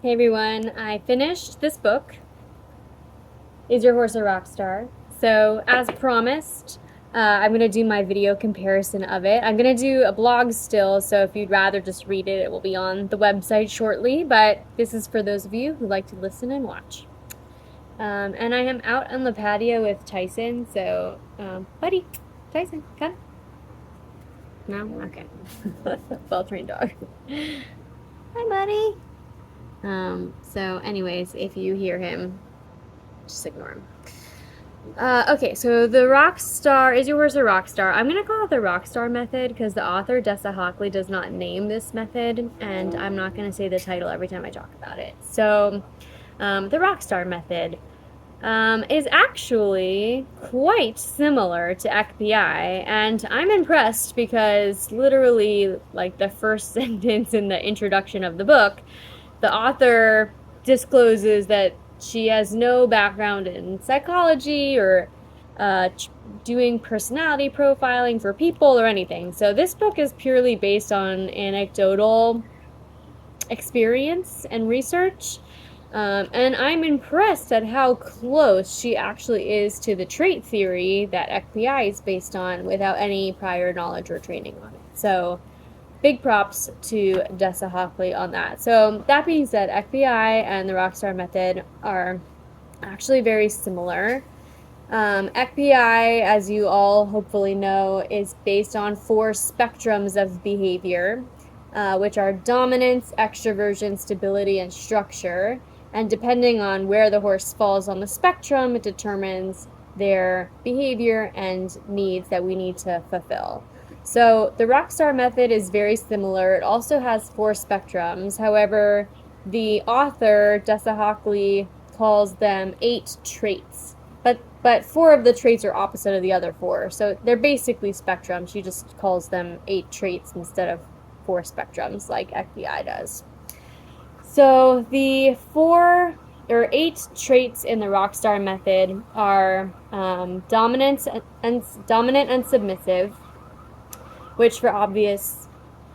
Hey everyone, I finished this book, Is Your Horse a Rock Star? So, as promised, I'm going to do my video comparison of it. I'm going to do a blog still, so if you'd rather just read it, it will be on the website shortly, but this is for those of you who like to listen and watch. And I am out on the patio with Tyson, so, buddy, Tyson, come. No? Okay. Well-trained dog. Hi, buddy. So anyways, if you hear him, just ignore him. Okay, so the rock star, is your horse a rock star? I'm gonna call it the rock star method because the author, Dessa Hockley, does not name this method, and I'm not gonna say the title every time I talk about it. So, the rock star method is actually quite similar to EqPI, and I'm impressed because literally, like the first sentence in the introduction of the book, the author discloses that she has no background in psychology or uh, doing personality profiling for people or anything. So this book is purely based on anecdotal experience and research. And I'm impressed at how close she actually is to the trait theory that EqPI is based on without any prior knowledge or training on it. So big props to Dessa Hockley on that. So that being said, EqPI and the Rockstar method are actually very similar. EqPI, as you all hopefully know, is based on 4 spectrums of behavior, which are dominance, extroversion, stability, and structure. And depending on where the horse falls on the spectrum, it determines their behavior and needs that we need to fulfill. So the Rockstar method is very similar. It also has 4 spectrums. However, the author, Dessa Hockley, calls them 8 traits. But 4 of the traits are opposite of the other 4. So they're basically spectrums. She just calls them 8 traits instead of 4 spectrums like EqPI does. So the 4 or 8 traits in the Rockstar method are dominant and submissive, which for obvious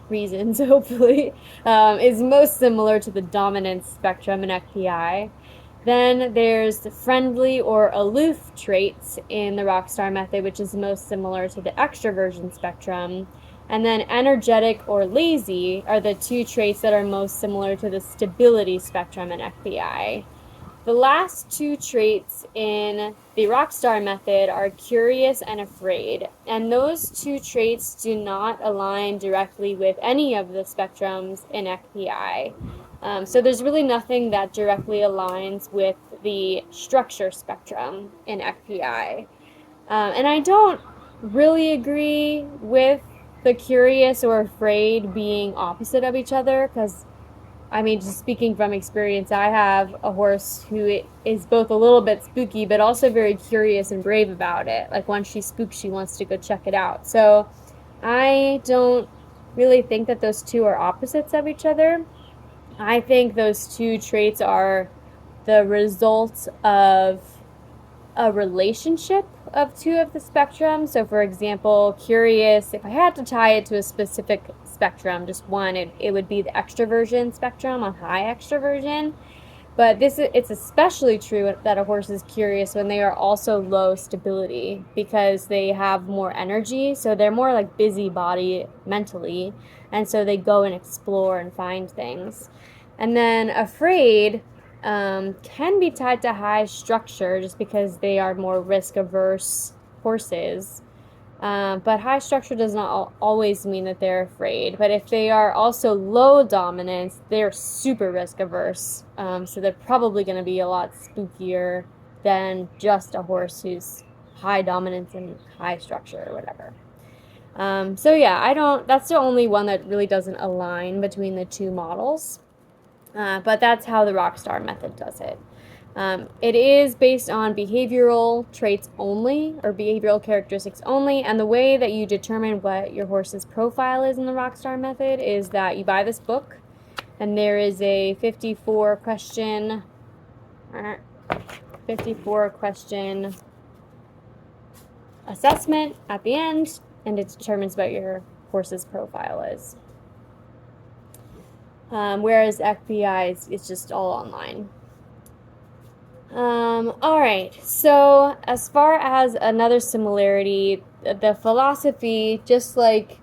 reasons, hopefully, is most similar to the dominance spectrum in EqPI. Then there's the friendly or aloof traits in the Rockstar method, which is most similar to the extroversion spectrum. And then energetic or lazy are the 2 traits that are most similar to the stability spectrum in EqPI. The last 2 traits in the Rockstar method are curious and afraid, and those 2 traits do not align directly with any of the spectrums in EqPI. So there's really nothing that directly aligns with the structure spectrum in EqPI. And I don't really agree with the curious or afraid being opposite of each other because I mean, just speaking from experience, I have a horse who is both a little bit spooky, but also very curious and brave about it. Like once she's spooked, she wants to go check it out. So I don't really think that those 2 are opposites of each other. I think those 2 traits are the result of a relationship of 2 of the spectrums. So for example, curious, if I had to tie it to a specific spectrum, just one, it would be the extroversion spectrum on high extroversion. But it's especially true that a horse is curious when they are also low stability because they have more energy. So they're more like busybody mentally. And so they go and explore and find things. And then afraid can be tied to high structure just because they are more risk averse horses. But high structure does not always mean that they're afraid. But if they are also low dominance, they're super risk averse. So they're probably going to be a lot spookier than just a horse who's high dominance and high structure or whatever. So yeah, that's the only one that really doesn't align between the 2 models. But that's how the Rockstar method does it. It is based on behavioral traits only, or behavioral characteristics only, and the way that you determine what your horse's profile is in the Rockstar method is that you buy this book, and there is a 54 question assessment at the end, and it determines what your horse's profile is. whereas EqPI is just all online. All right, so as far as another similarity, the philosophy, just like,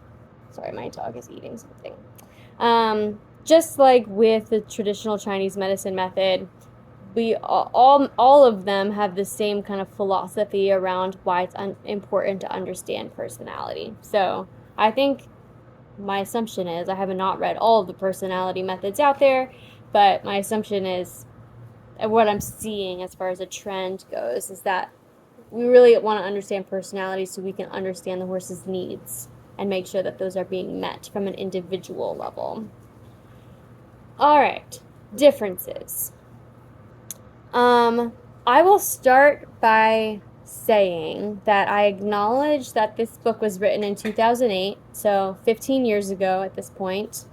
sorry, my dog is eating something. Just like with the traditional Chinese medicine method, we all of them have the same kind of philosophy around why it's important to understand personality. So I think my assumption is, I have not read all of the personality methods out there, but my assumption is, what I'm seeing as far as a trend goes, is that we really want to understand personality so we can understand the horse's needs and make sure that those are being met from an individual level. All right, differences. I will start by saying that I acknowledge that this book was written in 2008, so 15 years ago at this point.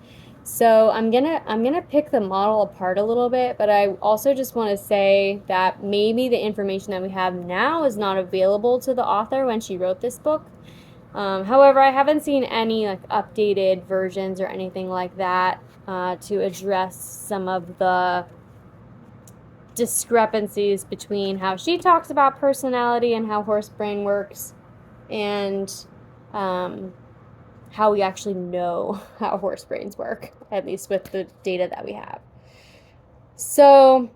So I'm gonna pick the model apart a little bit, but I also just want to say that maybe the information that we have now is not available to the author when she wrote this book. However, I haven't seen any like updated versions or anything like that to address some of the discrepancies between how she talks about personality and how horse brain works, and how we actually know how horse brains work, at least with the data that we have. So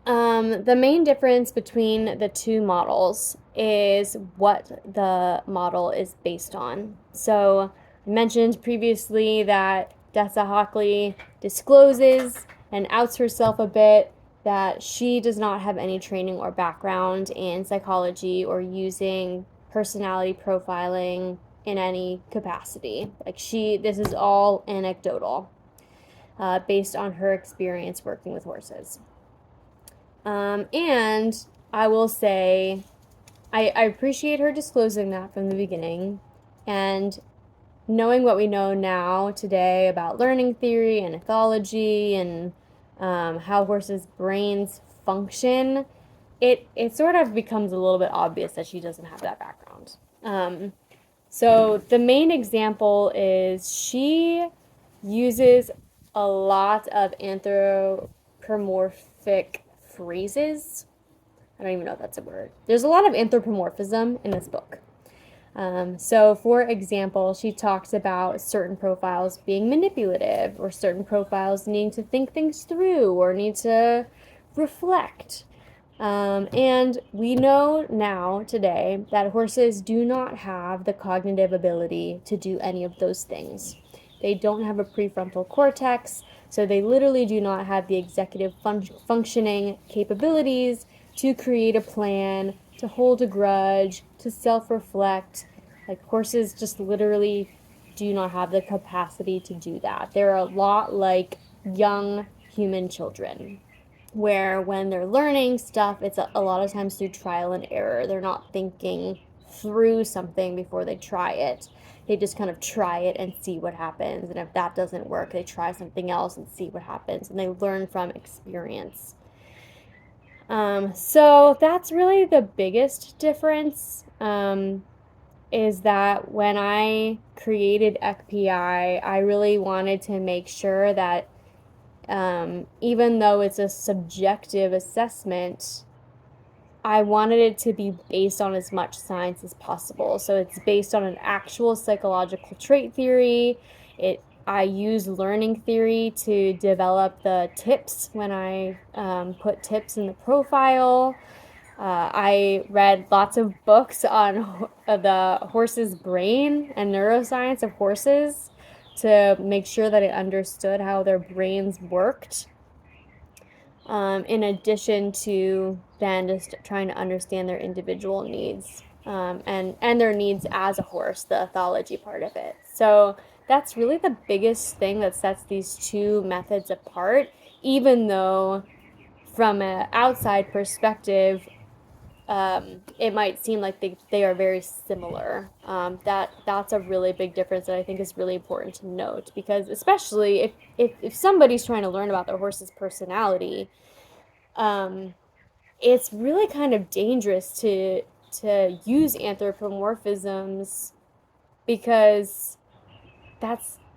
the main difference between the two models is what the model is based on. So I mentioned previously that Dessa Hockley discloses and outs herself a bit that she does not have any training or background in psychology or using personality profiling in any capacity. Like, this is all anecdotal, based on her experience working with horses. And I will say, I appreciate her disclosing that from the beginning, and knowing what we know now today about learning theory and ethology and how horses' brains function, it sort of becomes a little bit obvious that she doesn't have that background. So the main example is she uses a lot of anthropomorphic phrases. I don't even know if that's a word. There's a lot of anthropomorphism in this book. So, for example, she talks about certain profiles being manipulative, or certain profiles needing to think things through, or need to reflect. And we know now, today, that horses do not have the cognitive ability to do any of those things. They don't have a prefrontal cortex, so they literally do not have the executive functioning capabilities to create a plan, to hold a grudge, to self-reflect. Like, horses just literally do not have the capacity to do that. They're a lot like young human children, where when they're learning stuff, it's a lot of times through trial and error. They're not thinking through something before they try it. They just kind of try it and see what happens. And if that doesn't work, they try something else and see what happens. And they learn from experience. So that's really the biggest difference, is that when I created EqPI, I really wanted to make sure that even though it's a subjective assessment, I wanted it to be based on as much science as possible. So it's based on an actual psychological trait theory. I use learning theory to develop the tips when I put tips in the profile. I read lots of books on the horse's brain and neuroscience of horses to make sure that I understood how their brains worked. In addition to then just trying to understand their individual needs, and their needs as a horse, the ethology part of it. So that's really the biggest thing that sets these two methods apart, even though from an outside perspective, it might seem like they are very similar. That's a really big difference that I think is really important to note, because especially if somebody's trying to learn about their horse's personality, it's really kind of dangerous to use anthropomorphisms, because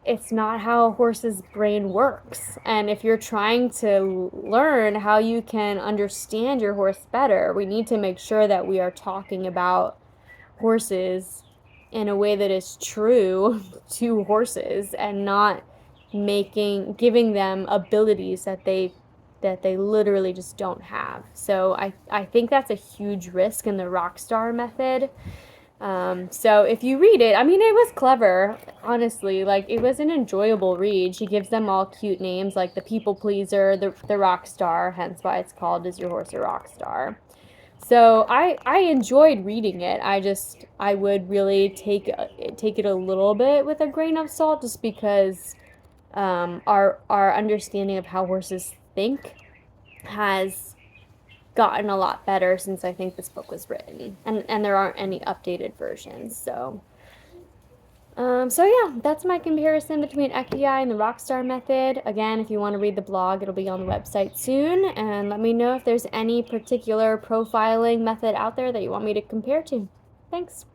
it's not how a horse's brain works. And if you're trying to learn how you can understand your horse better, we need to make sure that we are talking about horses in a way that is true to horses and not giving them abilities that they literally just don't have. So I think that's a huge risk in the Rockstar method. So if you read it, I mean, it was clever, honestly. Like, it was an enjoyable read. She gives them all cute names, like the people pleaser, the rock star, hence why it's called Is Your Horse a Rock Star? So I enjoyed reading it. I would really take it a little bit with a grain of salt, just because our understanding of how horses think has gotten a lot better since I think this book was written, and there aren't any updated versions. So yeah, that's my comparison between EqPI and the Rockstar method. Again, if you want to read the blog, it'll be on the website soon, and let me know if there's any particular profiling method out there that you want me to compare to. Thanks.